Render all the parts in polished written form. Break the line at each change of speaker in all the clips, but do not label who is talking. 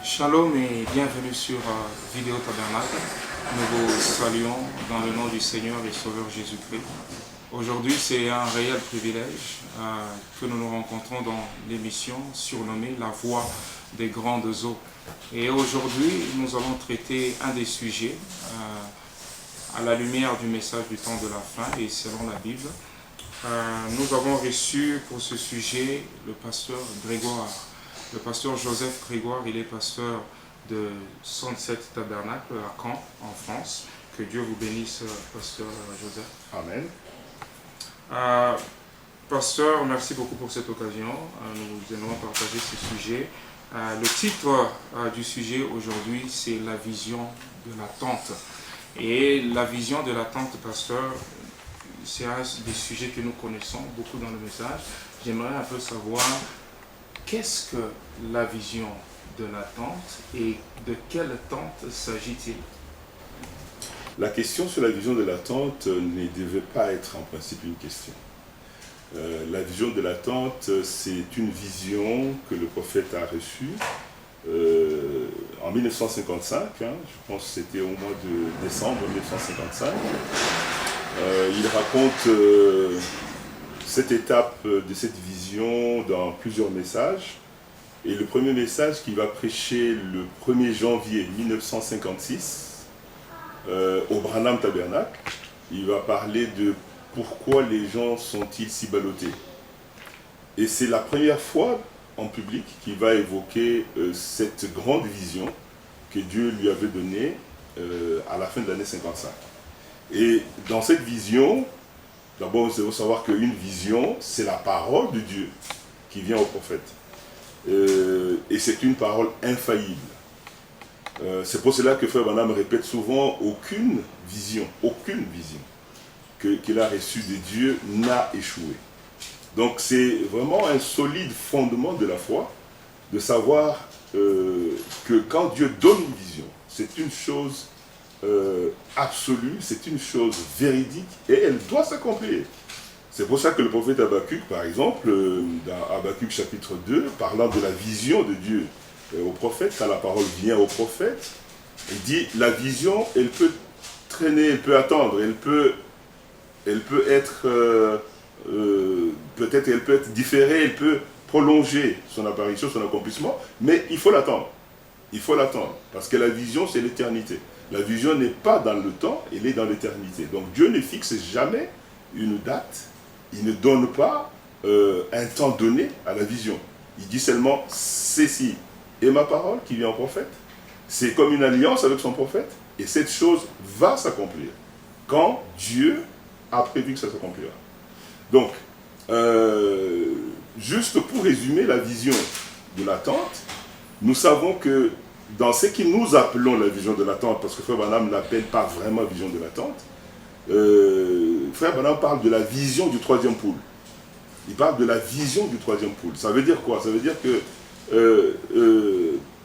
Shalom et bienvenue sur Vidéo Tabernacle. Nous vous saluons dans le nom du Seigneur et Sauveur Jésus-Christ. Aujourd'hui, c'est un réel privilège que nous nous rencontrons dans l'émission surnommée La Voix des Grandes Eaux. Et aujourd'hui, nous allons traiter un des sujets à la lumière du message du temps de la fin et selon la Bible. Nous avons reçu pour ce sujet le pasteur Grégoire. Le pasteur Joseph Grégoire, il est pasteur de Sunset Tabernacle à Caen, en France. Que Dieu vous bénisse, pasteur Joseph.
Amen.
Pasteur, merci beaucoup pour cette occasion. Nous allons partager ce sujet. Le titre du sujet aujourd'hui, c'est la vision de la tente. Et la vision de la tente, pasteur, c'est un des sujets que nous connaissons beaucoup dans le message. J'aimerais un peu savoir qu'est-ce que la vision de la tente et de quelle tente s'agit-il?
La question sur la vision de la tente ne devait pas être en principe une question. La vision de la tente, c'est une vision que le prophète a reçue en 1955, je pense que c'était au mois de décembre 1955. Il raconte cette étape de cette vision dans plusieurs messages. Et le premier message qu'il va prêcher le 1er janvier 1956 au Branham Tabernacle, il va parler de pourquoi les gens sont-ils si ballottés. Et c'est la première fois en public qu'il va évoquer cette grande vision que Dieu lui avait donnée à la fin de l'année 55. Et dans cette vision, d'abord, il faut savoir qu'une vision, c'est la parole de Dieu qui vient au prophète. Et c'est une parole infaillible. C'est pour cela que Frère Branham répète souvent aucune vision qu'il a reçue de Dieu n'a échoué. Donc c'est vraiment un solide fondement de la foi, de savoir que quand Dieu donne une vision, c'est une chose absolue, c'est une chose véridique et elle doit s'accomplir. C'est pour ça que le prophète Habakkuk, par exemple, dans Habakkuk chapitre 2, parlant de la vision de Dieu au prophète, quand la parole vient au prophète, il dit la vision, elle peut traîner, elle peut attendre, elle peut être peut-être elle peut être différée, elle peut prolonger son apparition, son accomplissement, mais il faut l'attendre. Il faut l'attendre, parce que la vision, c'est l'éternité. La vision n'est pas dans le temps, elle est dans l'éternité. Donc Dieu ne fixe jamais une date, il ne donne pas un temps donné à la vision. Il dit seulement, ceci est ma parole qui vient au prophète. C'est comme une alliance avec son prophète, et cette chose va s'accomplir quand Dieu a prévu que ça s'accomplira. Donc, juste pour résumer la vision de l'attente, nous savons que dans ce que nous appelons la vision de l'attente, parce que Frère Branham ne l'appelle pas vraiment vision de l'attente, Frère Branham parle de la vision du troisième pôle. Il parle de la vision du troisième pôle. Ça veut dire quoi? Ça veut dire que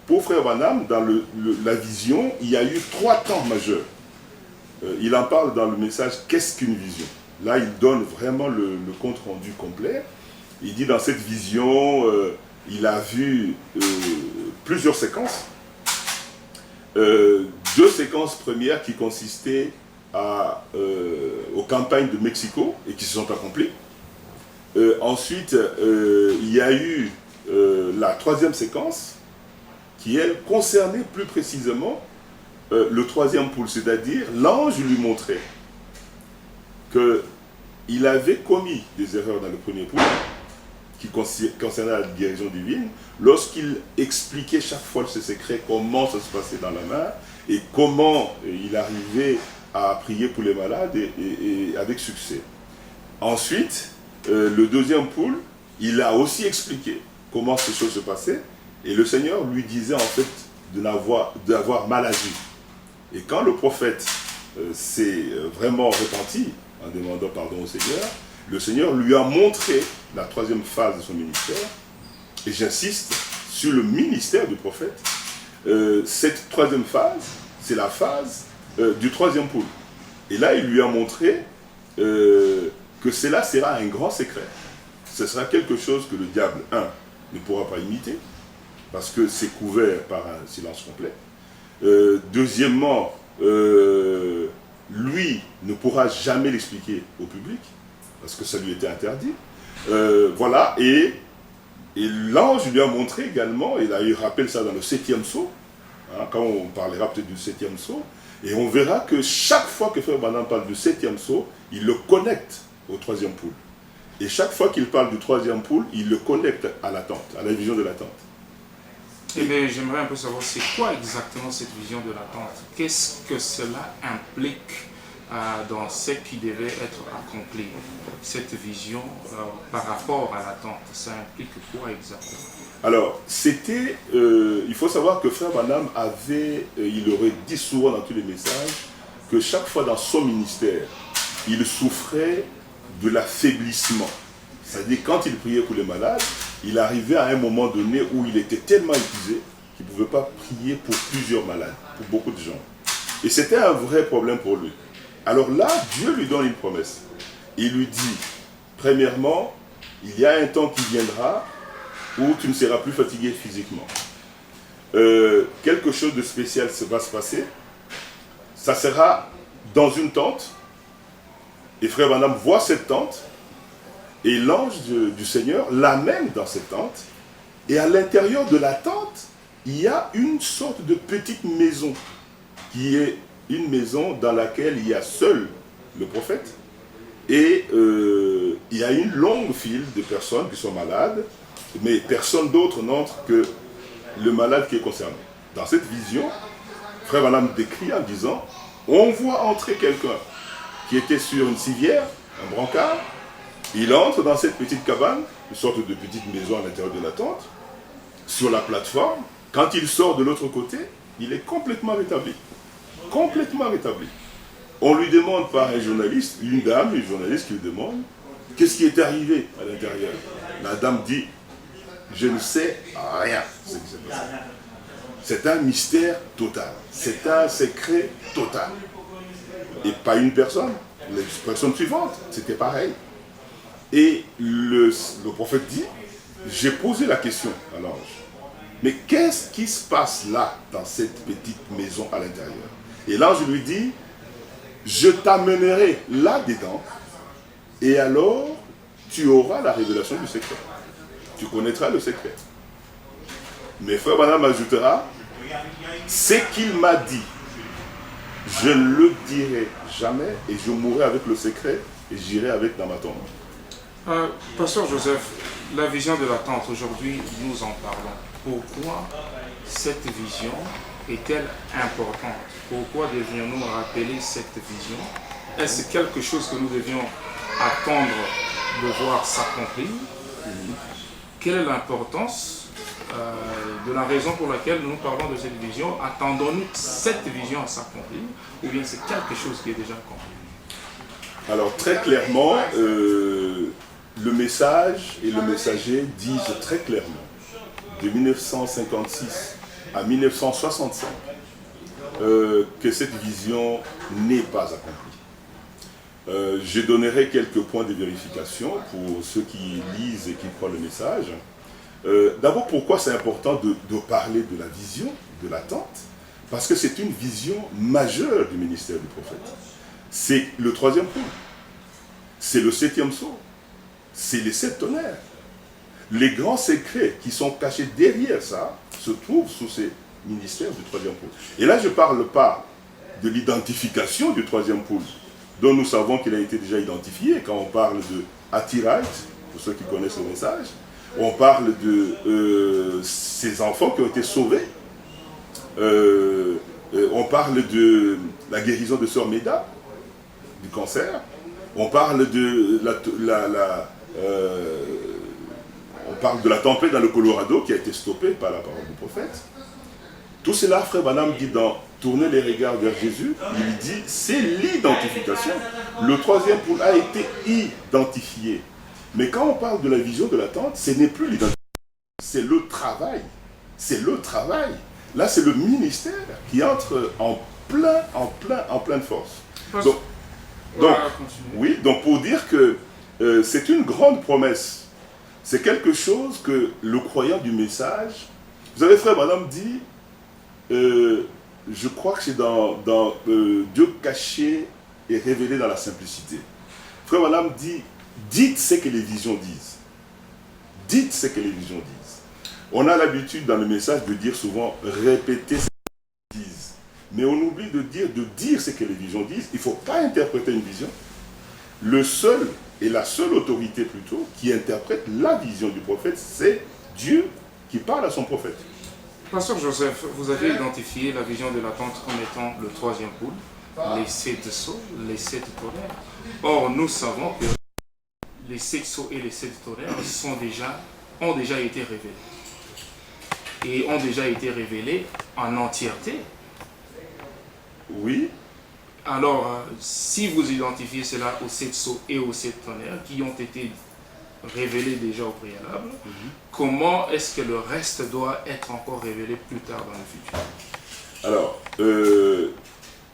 pour Frère Branham, dans la vision, il y a eu 3 temps majeurs. Il en parle dans le message « Qu'est-ce qu'une vision ?» Là, il donne vraiment le compte rendu complet. Il dit dans cette vision, il a vu plusieurs séquences. 2 séquences premières qui consistaient aux campagnes de Mexico et qui se sont accomplies. Ensuite, il y a eu la 3e séquence qui, elle, concernait plus précisément le 3e pôle, c'est-à-dire l'ange lui montrait qu'il avait commis des erreurs dans le premier pôle qui concernait la guérison divine, lorsqu'il expliquait chaque fois ce secret, comment ça se passait dans la main, et comment il arrivait à prier pour les malades et avec succès. Ensuite, le deuxième poule, il a aussi expliqué comment ces choses se passaient, et le Seigneur lui disait en fait d'avoir mal agi. Et quand le prophète s'est vraiment repenti en demandant pardon au Seigneur, le Seigneur lui a montré la troisième phase de son ministère, et j'insiste sur le ministère du prophète. Cette troisième phase, c'est la phase du troisième poule. Et là, il lui a montré que cela sera un grand secret. Ce sera quelque chose que le diable, ne pourra pas imiter, parce que c'est couvert par un silence complet. Deuxièmement, lui ne pourra jamais l'expliquer au public, parce que ça lui était interdit. Voilà, et l'ange lui a montré également, et là il rappelle ça dans le 7e sceau, hein, quand on parlera peut-être du 7e sceau, et on verra que chaque fois que Frère Branham parle du 7e sceau, il le connecte au troisième poule. Et chaque fois qu'il parle du troisième poule, il le connecte à l'attente, à la vision de l'attente.
Eh bien, j'aimerais un peu savoir, c'est quoi exactement cette vision de l'attente? Qu'est-ce que cela implique dans ce qui devait être accompli? Cette vision par rapport à l'attente, ça implique quoi exactement?
Alors, c'était, il faut savoir que Frère Branham il aurait dit souvent dans tous les messages, que chaque fois dans son ministère, il souffrait de l'affaiblissement. C'est-à-dire, quand il priait pour les malades, il arrivait à un moment donné où il était tellement épuisé qu'il ne pouvait pas prier pour plusieurs malades, pour beaucoup de gens. Et c'était un vrai problème pour lui. Alors là, Dieu lui donne une promesse. Il lui dit, premièrement, il y a un temps qui viendra où tu ne seras plus fatigué physiquement. Quelque chose de spécial va se passer. Ça sera dans une tente. Et Frère Branham voit cette tente. Et l'ange du Seigneur l'amène dans cette tente. Et à l'intérieur de la tente, il y a une sorte de petite maison, qui est une maison dans laquelle il y a seul le prophète. Et il y a une longue file de personnes qui sont malades, mais personne d'autre n'entre que le malade qui est concerné. Dans cette vision, Frère Branham décrit en disant, on voit entrer quelqu'un qui était sur une civière, un brancard. Il entre dans cette petite cabane, une sorte de petite maison à l'intérieur de la tente, sur la plateforme. Quand il sort de l'autre côté, il est complètement rétabli. Complètement rétabli. On lui demande par un journaliste, une journaliste qui lui demande, qu'est-ce qui est arrivé à l'intérieur? La dame dit, je ne sais rien de ce qui s'est passé. C'est un mystère total. C'est un secret total. Et pas une personne. Les personnes suivantes, c'était pareil. Et le prophète dit, j'ai posé la question à l'ange, mais qu'est-ce qui se passe là, dans cette petite maison à l'intérieur? Et l'ange lui dit, je t'amènerai là-dedans, et alors tu auras la révélation du secret. Tu connaîtras le secret. Mais Frère Branham ajoutera, ce qu'il m'a dit, je ne le dirai jamais, et je mourrai avec le secret, et j'irai avec dans ma tombe.
Pasteur Joseph, la vision de l'attente, aujourd'hui, nous en parlons. Pourquoi cette vision est-elle importante? Pourquoi devions-nous rappeler cette vision? Est-ce quelque chose que nous devions attendre de voir s'accomplir? Quelle est l'importance de la raison pour laquelle nous parlons de cette vision? Attendons-nous cette vision à s'accomplir? Ou bien c'est quelque chose qui est déjà accompli?
Alors très clairement, le message et le messager disent très clairement, de 1956 à 1965, que cette vision n'est pas accomplie. Je donnerai quelques points de vérification pour ceux qui lisent et qui croient le message. D'abord, pourquoi c'est important de parler de la vision, de l'attente? Parce que c'est une vision majeure du ministère du prophète. C'est le troisième point. C'est le 7e sceau. C'est les 7 tonnerres. Les grands secrets qui sont cachés derrière ça se trouvent sous ces ministères du troisième pôle. Et là, je ne parle pas de l'identification du troisième pôle, dont nous savons qu'il a été déjà identifié quand on parle de Attirite, pour ceux qui connaissent le message. On parle de ces enfants qui ont été sauvés. On parle de la guérison de Sœur Méda, du cancer. On parle de on parle de la tempête dans le Colorado qui a été stoppée par la parole du prophète. Tout cela, frère Branham dit dans Tourner les regards vers Jésus, il dit c'est l'identification. Le troisième pôle a été identifié. Mais quand on parle de la vision de l'attente, ce n'est plus l'identification, c'est le travail. C'est le travail. Là, c'est le ministère qui entre en pleine force. Donc, pour dire que c'est une grande promesse. C'est quelque chose que le croyant du message... Vous savez, frère Branham dit, je crois que c'est dans Dieu caché et révélé dans la simplicité. Frère Branham dit, dites ce que les visions disent. Dites ce que les visions disent. On a l'habitude dans le message de dire souvent, répétez ce que les visions disent. Mais on oublie de dire ce que les visions disent. Il ne faut pas interpréter une vision. Le seul et la seule autorité plutôt qui interprète la vision du prophète, c'est Dieu qui parle à son prophète.
Pasteur Joseph, vous avez identifié la vision de l'attente comme étant le troisième pôle, les 7 sceaux, les 7 tonnerres. Or, nous savons que les 7 sceaux et les 7 tonnerres ont déjà été révélés. Et ont déjà été révélés en entièreté.
Oui.
Alors, si vous identifiez cela aux 7 sceaux et aux 7 tonnerres qui ont été révélés déjà au préalable, comment est-ce que le reste doit être encore révélé plus tard dans le futur?
Alors,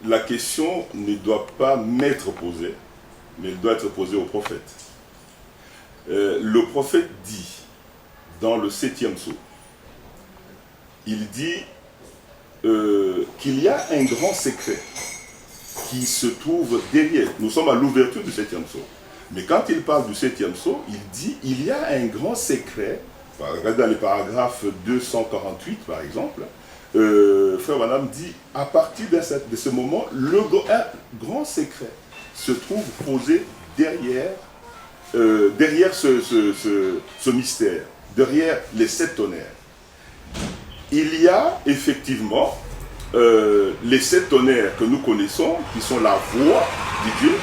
la question ne doit pas m'être posée, mais elle doit être posée au prophète. Le prophète dit, dans le 7e sceau, il dit qu'il y a un grand secret qui se trouve derrière. Nous sommes à l'ouverture du 7e sceau. Mais quand il parle du 7e sceau, il dit il y a un grand secret. Regardez dans les paragraphes 248 par exemple, frère Branham dit à partir de ce moment, un grand secret se trouve posé derrière ce mystère, derrière les 7 tonnerres. Il y a effectivement les 7 tonnerres que nous connaissons, qui sont la voix de Dieu,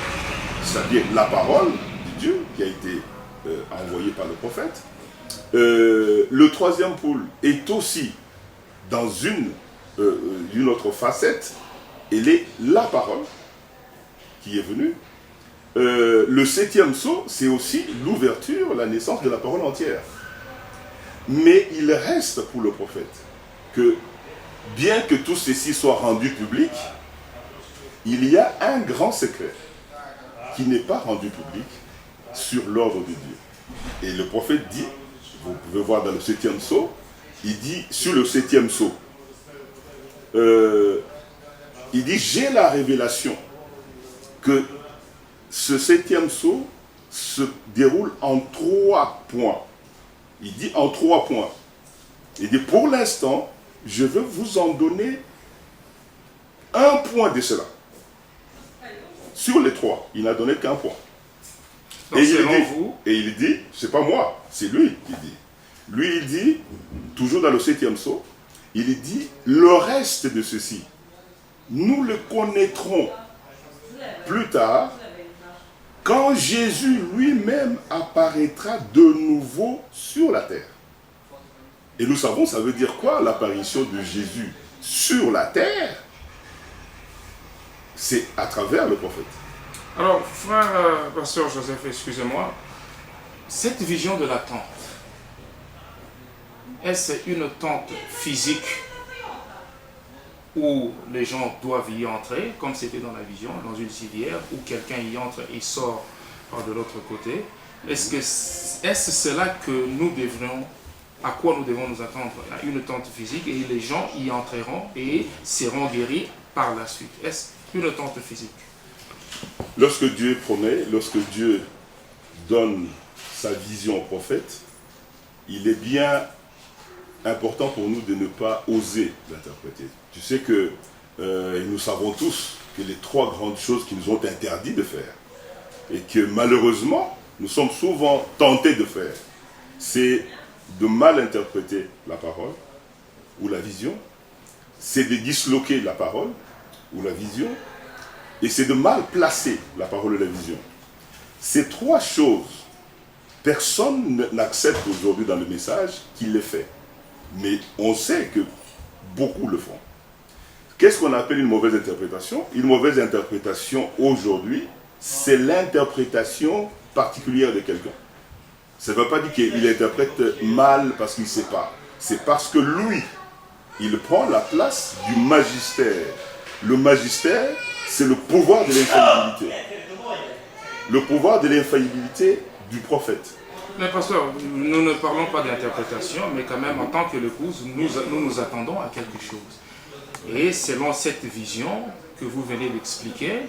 c'est-à-dire la parole de Dieu qui a été envoyée par le prophète. Le troisième pôle est aussi dans une autre facette, elle est la parole qui est venue. Le 7e sceau, c'est aussi l'ouverture, la naissance de la parole entière. Mais il reste pour le prophète que, bien que tout ceci soit rendu public, il y a un grand secret qui n'est pas rendu public sur l'ordre de Dieu. Et le prophète dit, vous pouvez voir dans le 7e sceau, il dit sur le 7e sceau, il dit j'ai la révélation que ce 7e sceau se déroule en 3 points. Il dit en 3 points. Il dit pour l'instant, je veux vous en donner un point de cela. Sur les 3, il n'a donné qu'un point.
Donc,
et il dit, c'est pas moi, c'est lui qui dit. Lui, il dit, toujours dans le 7e sceau, il dit, le reste de ceci, nous le connaîtrons plus tard, quand Jésus lui-même apparaîtra de nouveau sur la terre. Et nous savons, ça veut dire quoi, l'apparition de Jésus sur la terre? C'est à travers le prophète.
Alors, frère pasteur Joseph, excusez-moi, cette vision de la tente, est-ce une tente physique où les gens doivent y entrer, comme c'était dans la vision, dans une civière, où quelqu'un y entre et sort par de l'autre côté? Est-ce cela que nous devrions, à quoi nous devons nous attendre? À une tente physique et les gens y entreront et seront guéris par la suite. Est-ce une tente physique?
Lorsque Dieu promet, lorsque Dieu donne sa vision au prophète, il est bien important pour nous de ne pas oser l'interpréter. Tu sais que nous savons tous que les 3 grandes choses qui nous ont interdit de faire et que malheureusement nous sommes souvent tentés de faire, c'est de mal interpréter la parole ou la vision, c'est de disloquer la parole ou la vision, et c'est de mal placer la parole et la vision. Ces trois choses, personne n'accepte aujourd'hui dans le message qu'il les fait. Mais on sait que beaucoup le font. Qu'est-ce qu'on appelle une mauvaise interprétation? Une mauvaise interprétation aujourd'hui, c'est l'interprétation particulière de quelqu'un. Ça ne veut pas dire qu'il interprète mal parce qu'il ne sait pas. C'est parce que lui, il prend la place du magistère. Le magistère, c'est le pouvoir de l'infaillibilité. Le pouvoir de l'infaillibilité du prophète.
Mais pasteur, nous ne parlons pas d'interprétation, mais quand même, en tant que l'épouse, nous attendons à quelque chose. Et selon cette vision que vous venez d'expliquer,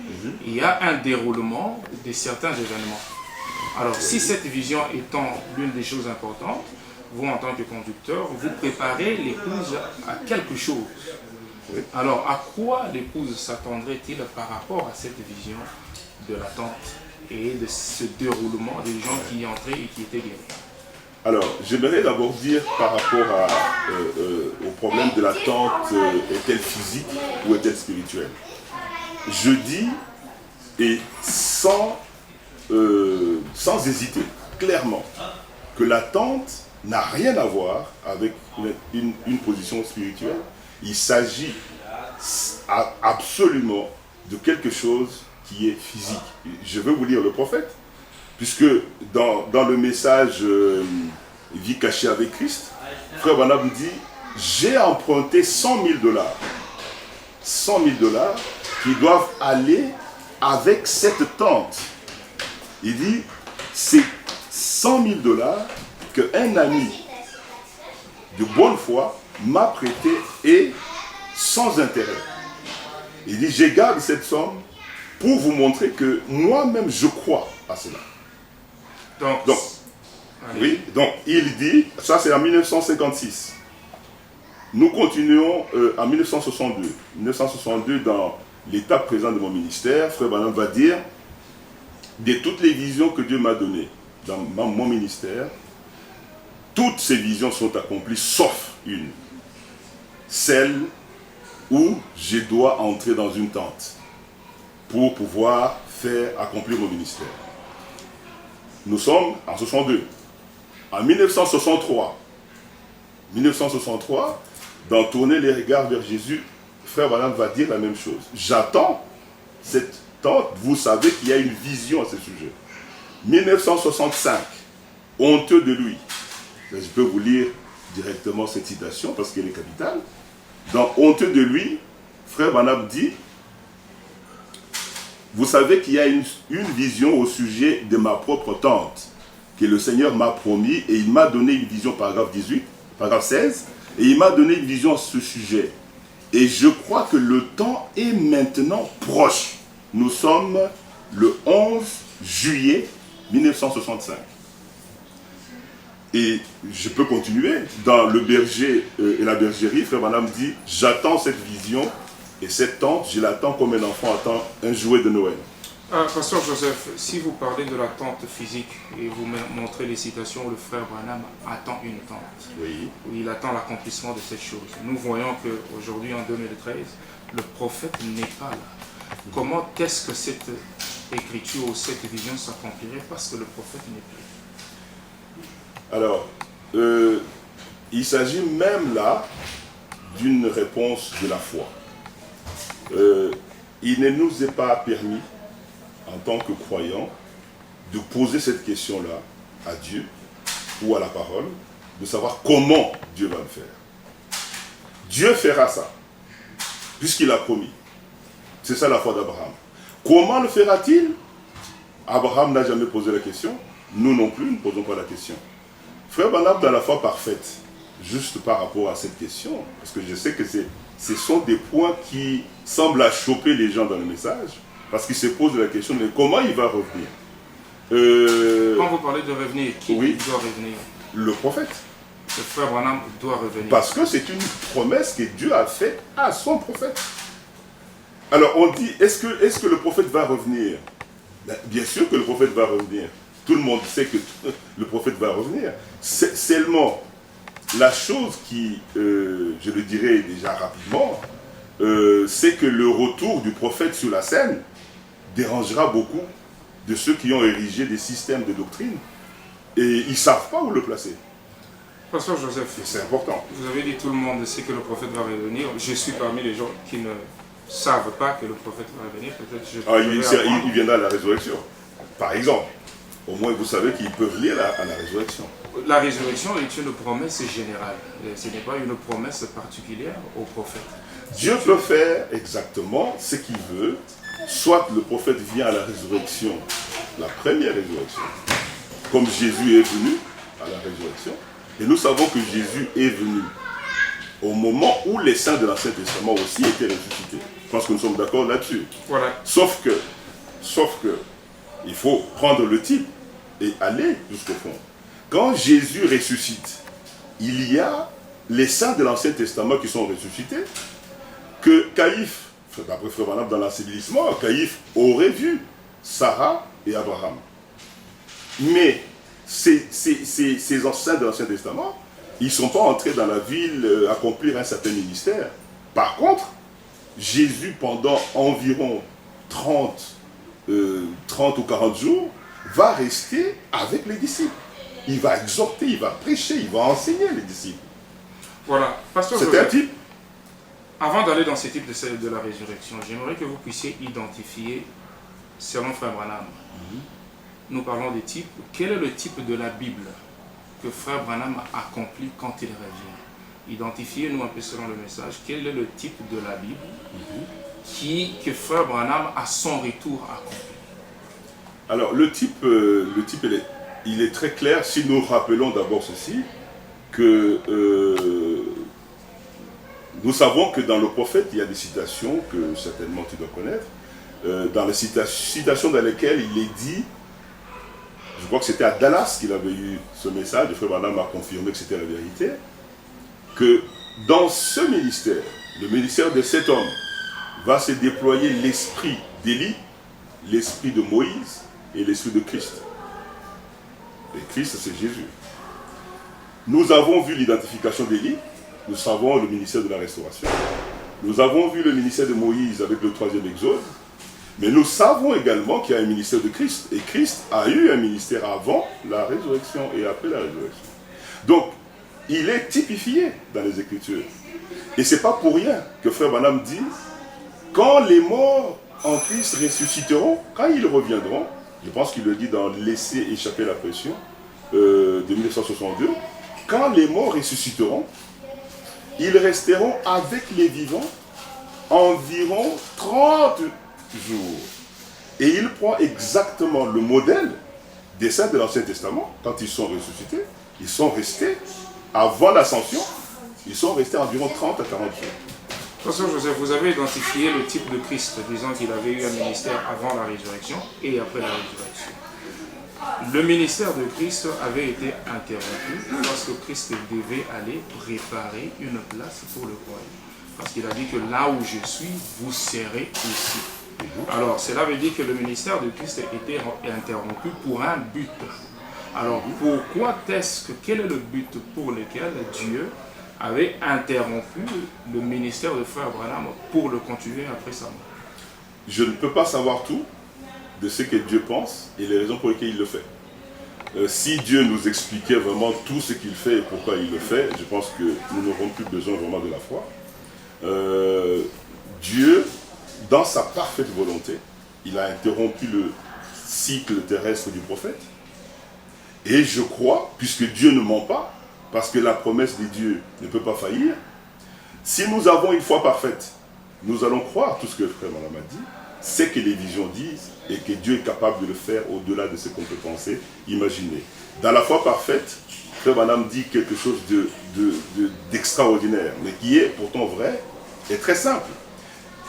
il y a un déroulement de certains événements. Alors, si cette vision étant l'une des choses importantes, vous, en tant que conducteur, vous préparez l'épouse à quelque chose. Alors, à quoi l'épouse s'attendrait-il par rapport à cette vision de l'attente et de ce déroulement des gens qui y entraient et qui étaient guéris?
Alors, j'aimerais d'abord dire par rapport au problème de l'attente, est-elle physique ou est-elle spirituelle? Je dis, et sans hésiter, clairement, que l'attente n'a rien à voir avec une position spirituelle. Il s'agit absolument de quelque chose qui est physique. Je veux vous lire le prophète, puisque dans le message Vie cachée avec Christ, Frère Branham dit, j'ai emprunté 100 000 $. 100 000 $ qui doivent aller avec cette tente. Il dit, c'est 100 000 $ qu'un ami de bonne foi m'a prêté et sans intérêt. Il dit, je garde cette somme pour vous montrer que moi-même je crois à cela. Donc, oui, donc il dit, ça c'est en 1956. Nous continuons en 1962. 1962, dans l'état présent de mon ministère, Frère Branham va dire, de toutes les visions que Dieu m'a données dans mon ministère, toutes ces visions sont accomplies sauf une. Celle où je dois entrer dans une tente pour pouvoir faire accomplir mon ministère. Nous sommes en 62. En 1963, dans Tourner les regards vers Jésus, Frère Branham va dire la même chose. J'attends cette tente, vous savez qu'il y a une vision à ce sujet. 1965, honteux de lui. Je peux vous lire directement cette citation parce qu'elle est capitale. Dans Honteux de lui, Frère Branham dit, vous savez qu'il y a une vision au sujet de ma propre tente que le Seigneur m'a promis et il m'a donné une vision, paragraphe 16, et il m'a donné une vision à ce sujet. Et je crois que le temps est maintenant proche. Nous sommes le 11 juillet 1965. Et je peux continuer. Dans Le berger et la bergerie, Frère Branham dit, j'attends cette vision et cette tente, je l'attends comme un enfant attend un jouet de Noël.
Pasteur Joseph, si vous parlez de la tente physique et vous montrez les citations où le frère Branham attend une tente,
oui,
où il attend l'accomplissement de cette chose. Nous voyons qu'aujourd'hui, en 2013, le prophète n'est pas là. Comment est-ce que cette écriture ou cette vision s'accomplirait parce que le prophète n'est plus?
Alors, il s'agit même là d'une réponse de la foi. Il ne nous est pas permis, en tant que croyants, de poser cette question-là à Dieu ou à la parole, de savoir comment Dieu va le faire. Dieu fera ça, puisqu'il a promis. C'est ça la foi d'Abraham. Comment le fera-t-il? Abraham n'a jamais posé la question. Nous non plus, nous ne posons pas la question. Frère Branham, dans la foi parfaite, juste par rapport à cette question, parce que je sais que ce sont des points qui semblent à choper les gens dans le message, parce qu'ils se posent la question, mais comment il va revenir?
Quand vous parlez de revenir, qui doit revenir? Le
prophète.
Le frère Branham doit revenir.
Parce que c'est une promesse que Dieu a faite à son prophète. Alors on dit, est-ce que le prophète va revenir? Bien sûr que le prophète va revenir. Tout le monde sait que le prophète va revenir. Seulement, la chose qui, je le dirais déjà rapidement, c'est que le retour du prophète sur la scène dérangera beaucoup de ceux qui ont érigé des systèmes de doctrine et ils ne savent pas où le placer.
Pasteur Joseph,
c'est important.
Vous avez dit tout le monde sait que le prophète va revenir. Je suis parmi les gens qui ne savent pas que le prophète va revenir. Peut-être
il viendra à la résurrection. Par exemple, au moins vous savez qu'ils peuvent lire à la résurrection.
La résurrection est une promesse générale. Ce n'est pas une promesse particulière au prophète.
Dieu peut faire exactement ce qu'il veut. Soit le prophète vient à la résurrection, la première résurrection, comme Jésus est venu à la résurrection. Et nous savons que Jésus est venu au moment où les saints de l'Ancien Testament aussi étaient ressuscités. Je pense que nous sommes d'accord là-dessus.
Voilà.
Sauf que, il faut prendre le type et aller jusqu'au fond. Quand Jésus ressuscite, il y a les saints de l'Ancien Testament qui sont ressuscités, que Caïphe, d'après Frère Branham dans l'ensevelissement, Caïphe aurait vu Sarah et Abraham. Mais ces saints de l'Ancien Testament, ils ne sont pas entrés dans la ville accomplir un certain ministère. Par contre, Jésus, pendant environ 30 ou 40 jours, va rester avec les disciples. Il va exhorter, il va prêcher, il va enseigner les disciples.
Voilà. Pasteur
C'est un type.
Avant d'aller dans ce type de la résurrection, j'aimerais que vous puissiez identifier, selon Frère Branham, nous parlons des types. Quel est le type de la Bible que Frère Branham accomplit quand il revient? Identifiez-nous un peu selon le message. Quel est le type de la Bible que Frère Branham, à son retour, accomplit?
Alors, le type il est très clair si nous rappelons d'abord ceci, que nous savons que dans le prophète, il y a des citations que certainement tu dois connaître, dans les citations dans lesquelles il est dit, je crois que c'était à Dallas qu'il avait eu ce message, le frère Branham a confirmé que c'était la vérité, que dans ce ministère, le ministère de cet homme, va se déployer l'esprit d'Élie, l'esprit de Moïse et l'esprit de Christ. Et Christ, c'est Jésus. Nous avons vu l'identification d'Élie, nous savons le ministère de la restauration, nous avons vu le ministère de Moïse avec le 3e exode, mais nous savons également qu'il y a un ministère de Christ, et Christ a eu un ministère avant la résurrection et après la résurrection. Donc, il est typifié dans les Écritures. Et ce n'est pas pour rien que Frère Branham dit, quand les morts en Christ ressusciteront, quand ils reviendront, je pense qu'il le dit dans Laisser échapper la pression de 1962, quand les morts ressusciteront, ils resteront avec les vivants environ 30 jours. Et il prend exactement le modèle des saints de l'Ancien Testament, quand ils sont ressuscités, ils sont restés, avant l'ascension, ils sont restés environ 30 à 40 jours.
Pasteur Joseph, vous avez identifié le type de Christ, disant qu'il avait eu un ministère avant la résurrection et après la résurrection. Le ministère de Christ avait été interrompu parce que Christ devait aller préparer une place pour le royaume. Parce qu'il a dit que là où je suis, vous serez aussi. Alors, cela veut dire que le ministère de Christ était interrompu pour un but. Alors, quel est le but pour lequel Dieu avait interrompu le ministère de Frère Branham pour le continuer après sa mort?
Je ne peux pas savoir tout de ce que Dieu pense et les raisons pour lesquelles il le fait. Si Dieu nous expliquait vraiment tout ce qu'il fait et pourquoi il le fait, je pense que nous n'aurons plus besoin vraiment de la foi. Dieu, dans sa parfaite volonté, il a interrompu le cycle terrestre du prophète. Et je crois, puisque Dieu ne ment pas, parce que la promesse de Dieu ne peut pas faillir, si nous avons une foi parfaite, nous allons croire tout ce que le frère Branham a dit, c'est que les visions disent, et que Dieu est capable de le faire au-delà de ce qu'on peut penser, imaginer. Dans la foi parfaite, frère Branham dit quelque chose d'extraordinaire, mais qui est pourtant vrai et très simple.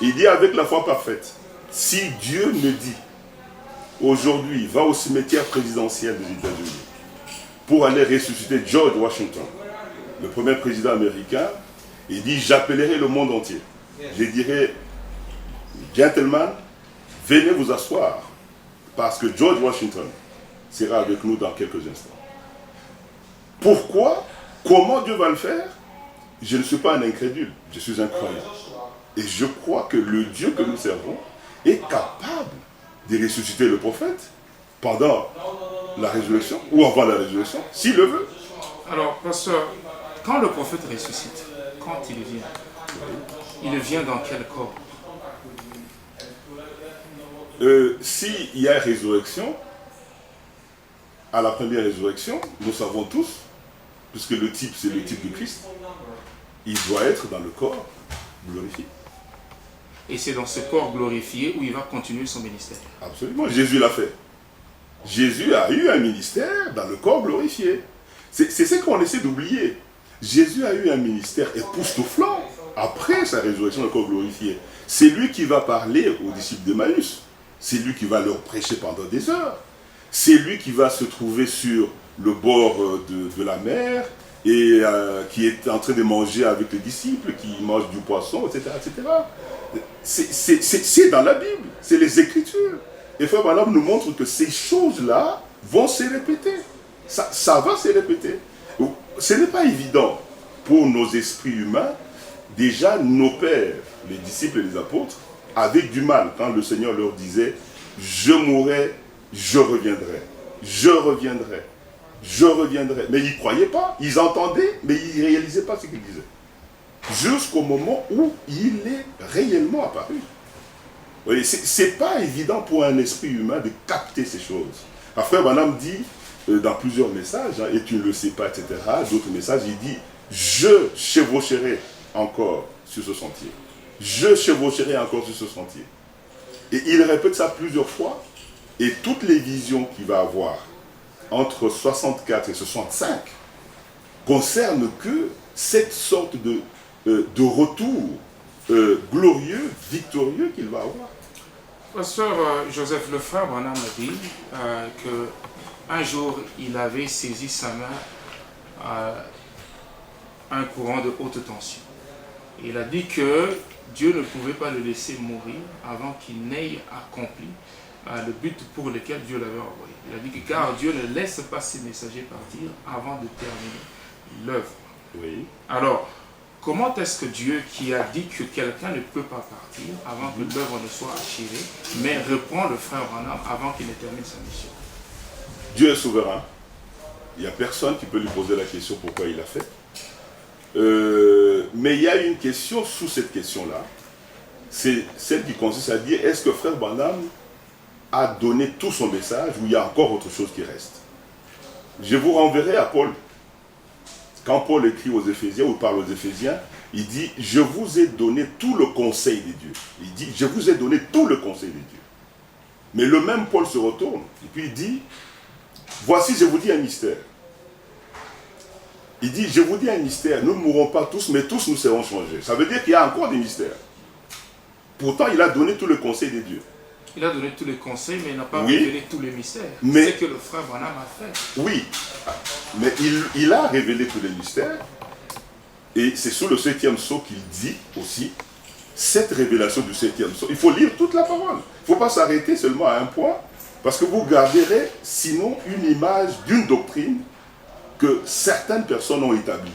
Il dit avec la foi parfaite, si Dieu me dit, aujourd'hui, va au cimetière présidentiel des États-Unis, pour aller ressusciter George Washington, le premier président américain, il dit, j'appellerai le monde entier. Je dirai, gentlemen, venez vous asseoir, parce que George Washington sera avec nous dans quelques instants. Pourquoi Comment Dieu va le faire? Je ne suis pas un incrédule, je suis un croyant. Et je crois que le Dieu que nous servons est capable de ressusciter le prophète pendant la résurrection ou avant la résurrection, s'il le veut.
Alors, pasteur, quand le prophète ressuscite, quand il vient dans quel corps?
S'il y a résurrection, à la première résurrection, nous savons tous, puisque le type c'est le type de Christ, il doit être dans le corps glorifié.
Et c'est dans ce corps glorifié où il va continuer son ministère.
Absolument, Jésus l'a fait. Jésus a eu un ministère dans le corps glorifié. C'est ce qu'on essaie d'oublier. Jésus a eu un ministère époustouflant après sa résurrection dans le corps glorifié. C'est lui qui va parler aux disciples d'Emmaüs. C'est lui qui va leur prêcher pendant des heures. C'est lui qui va se trouver sur le bord de la mer et qui est en train de manger avec les disciples, qui mange du poisson, etc. etc. C'est dans la Bible, c'est les Écritures. Et Frère Branham nous montre que ces choses-là vont se répéter. Ça va se répéter. Ce n'est pas évident pour nos esprits humains. Déjà, nos pères, les disciples et les apôtres, avaient du mal quand le Seigneur leur disait « Je mourrai, je reviendrai, je reviendrai, je reviendrai ». Mais ils ne croyaient pas, ils entendaient, mais ils ne réalisaient pas ce qu'il disait. Jusqu'au moment où il est réellement apparu. Ce n'est pas évident pour un esprit humain de capter ces choses. Frère Branham dit dans plusieurs messages, et tu ne le sais pas, etc., d'autres messages, il dit « Je chevaucherai encore sur ce sentier. Je chevaucherai encore sur ce sentier. » Et il répète ça plusieurs fois, et toutes les visions qu'il va avoir entre 64 et 65 concernent que cette sorte de retour glorieux, victorieux qu'il va avoir.
Pasteur Joseph Lefebvre Branham a dit qu'un jour il avait saisi sa main un courant de haute tension. Il a dit que Dieu ne pouvait pas le laisser mourir avant qu'il n'ait accompli le but pour lequel Dieu l'avait envoyé. Il a dit que car Dieu ne laisse pas ses messagers partir avant de terminer l'œuvre.
Oui.
Alors, comment est-ce que Dieu, qui a dit que quelqu'un ne peut pas partir avant que l'œuvre ne soit achevée, mais reprend le frère Branham avant qu'il ne termine sa mission?
Dieu est souverain. Il n'y a personne qui peut lui poser la question pourquoi il l'a fait. Mais il y a une question sous cette question-là. C'est celle qui consiste à dire, est-ce que frère Branham a donné tout son message ou il y a encore autre chose qui reste? Je vous renverrai à Paul. Quand Paul écrit aux Éphésiens ou parle aux Éphésiens, il dit, je vous ai donné tout le conseil des dieux. Il dit, je vous ai donné tout le conseil des dieux. Mais le même Paul se retourne et puis il dit, voici, je vous dis un mystère. Il dit, je vous dis un mystère, nous ne mourrons pas tous, mais tous nous serons changés. Ça veut dire qu'il y a encore des mystères. Pourtant, il a donné tout le conseil des dieux.
Il a donné tous les conseils, mais il n'a pas révélé tous les mystères.
Mais
c'est ce que le frère Branham a fait.
Oui, mais il a révélé tous les mystères. Et c'est sous le 7e sceau qu'il dit aussi, cette révélation du 7e sceau, il faut lire toute la parole. Il ne faut pas s'arrêter seulement à un point, parce que vous garderez sinon une image d'une doctrine que certaines personnes ont établie.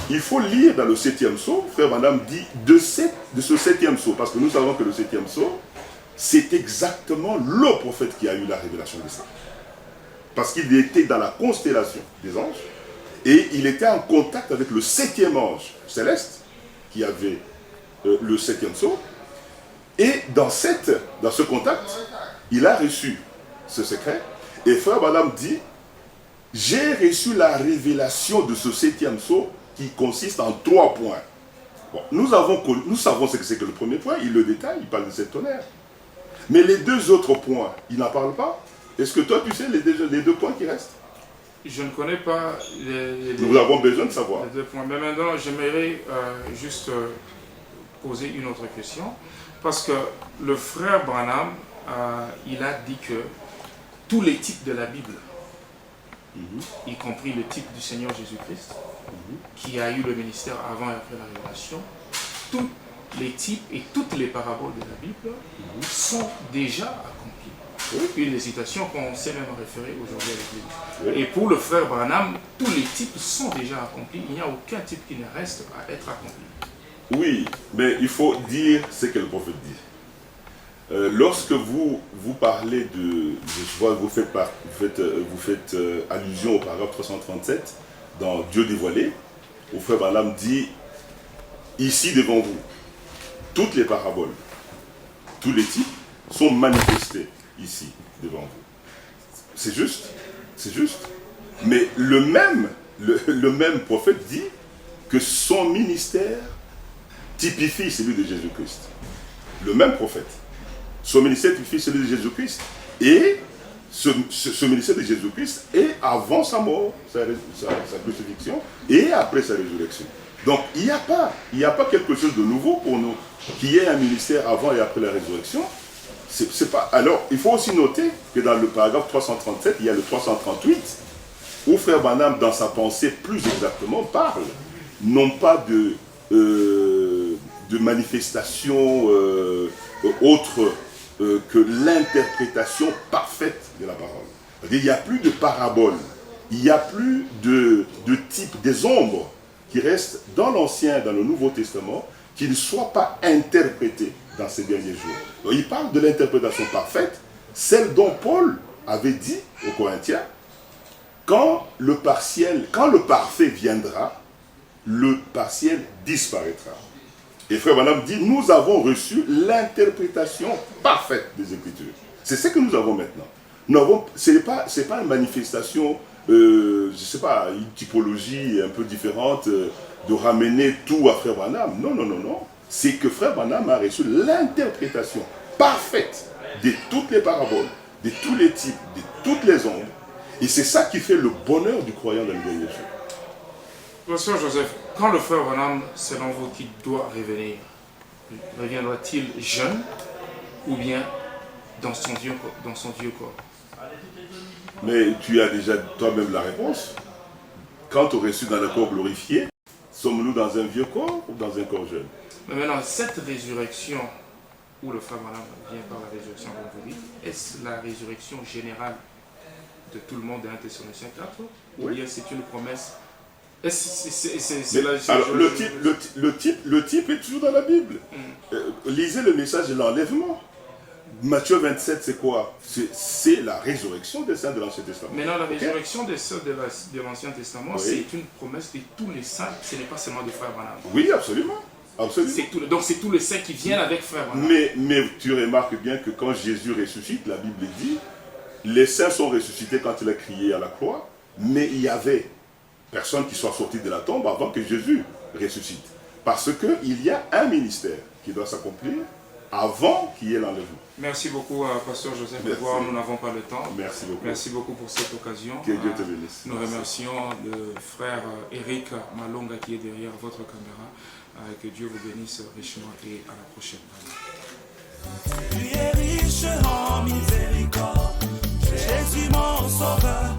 Il faut lire dans le 7e sceau, frère Branham dit, de ce 7e sceau, parce que nous savons que le 7e sceau, c'est exactement le prophète qui a eu la révélation de ça. Parce qu'il était dans la constellation des anges, et il était en contact avec le 7e ange céleste, qui avait le 7e sceau, et dans ce contact, il a reçu ce secret, et frère Branham dit, j'ai reçu la révélation de ce 7e sceau qui consiste en 3 points. Bon, nous savons ce que c'est que le premier point, il le détaille, il parle de 7 tonnerres. Mais les 2 autres points, il n'en parle pas. Est-ce que toi, tu sais les 2 points qui restent?
Je ne connais pas
Nous avons besoin de savoir.
les 2 points. Mais maintenant, j'aimerais juste poser une autre question. Parce que le frère Branham, il a dit que tous les types de la Bible, y compris le type du Seigneur Jésus-Christ, qui a eu le ministère avant et après la révélation, tous les types et toutes les paraboles de la Bible sont déjà accomplies. Une hésitation qu'on sait même référer aujourd'hui avec
Oui.
l'Église. Et pour le frère Branham, tous les types sont déjà accomplis. Il n'y a aucun type qui ne reste à être accompli.
Oui, mais il faut dire ce que le prophète dit. Lorsque vous parlez de... Je vois que vous faites allusion au paragraphe 337 dans Dieu dévoilé, où frère Branham dit, ici devant vous, toutes les paraboles, tous les types sont manifestés ici devant vous. C'est juste, c'est juste. Mais le même prophète dit que son ministère typifie celui de Jésus-Christ. Le même prophète. Son ministère typifie celui de Jésus-Christ. Et ce ministère de Jésus-Christ est avant sa mort, sa crucifixion, et après sa résurrection. Donc il n'y a pas quelque chose de nouveau pour nous, qu'il y ait un ministère avant et après la résurrection. C'est pas... Alors, il faut aussi noter que dans le paragraphe 337, il y a le 338, où frère Branham, dans sa pensée plus exactement, parle non pas de manifestation autre que l'interprétation parfaite de la parole. C'est-à-dire, il n'y a plus de parabole, il n'y a plus de type des ombres qui restent dans l'Ancien, dans le Nouveau Testament, qui ne soient pas interprétées dans ces derniers jours. Donc, il parle de l'interprétation parfaite, celle dont Paul avait dit aux Corinthiens, quand le parfait viendra, le partiel disparaîtra. Et frère Branham dit, nous avons reçu l'interprétation parfaite des Écritures. C'est ce que nous avons maintenant. Ce n'est pas une manifestation, je ne sais pas, une typologie un peu différente, de ramener tout à frère Branham. Non, non, non, non. C'est que frère Branham a reçu l'interprétation parfaite de toutes les paraboles, de tous les types, de toutes les ombres. Et c'est ça qui fait le bonheur du croyant dans le dernier jour.
Monsieur Joseph, quand le frère Branham, selon vous, qui doit revenir, reviendra-t-il jeune ou bien dans son vieux corps?
Mais tu as déjà toi-même la réponse. Quand on reçu dans le corps glorifié, sommes-nous dans un vieux corps ou dans un corps jeune?
Mais maintenant, cette résurrection, où le frère Branham vient par la résurrection, comme vous dites, est-ce la résurrection générale de tout le monde de 1 Thessaloniciens 4? Ou bien c'est une promesse?
Alors, le type est toujours dans la Bible. Lisez le message de l'enlèvement. Matthieu 27, c'est quoi? C'est la résurrection des saints de l'Ancien Testament.
Maintenant, la résurrection des saints de l'Ancien Testament, c'est une promesse de tous les saints, ce n'est pas seulement de frère Branham.
Oui, absolument. Absolument.
Donc c'est tous les saints qui viennent avec frère Branham.
Mais tu remarques bien que quand Jésus ressuscite, la Bible dit, les saints sont ressuscités quand il a crié à la croix, mais il y avait personne qui soit sorti de la tombe avant que Jésus ressuscite. Parce qu'il y a un ministère qui doit s'accomplir avant qu'il y ait l'enlèvement.
Merci beaucoup, Pasteur Joseph. Nous n'avons pas le temps.
Merci beaucoup.
Merci beaucoup pour cette occasion.
Que Dieu te bénisse.
Nous remercions le frère Eric Malonga qui est derrière votre caméra. Que Dieu vous bénisse richement et à la prochaine.
Tu es riche en miséricorde, Jésus mon sauveur.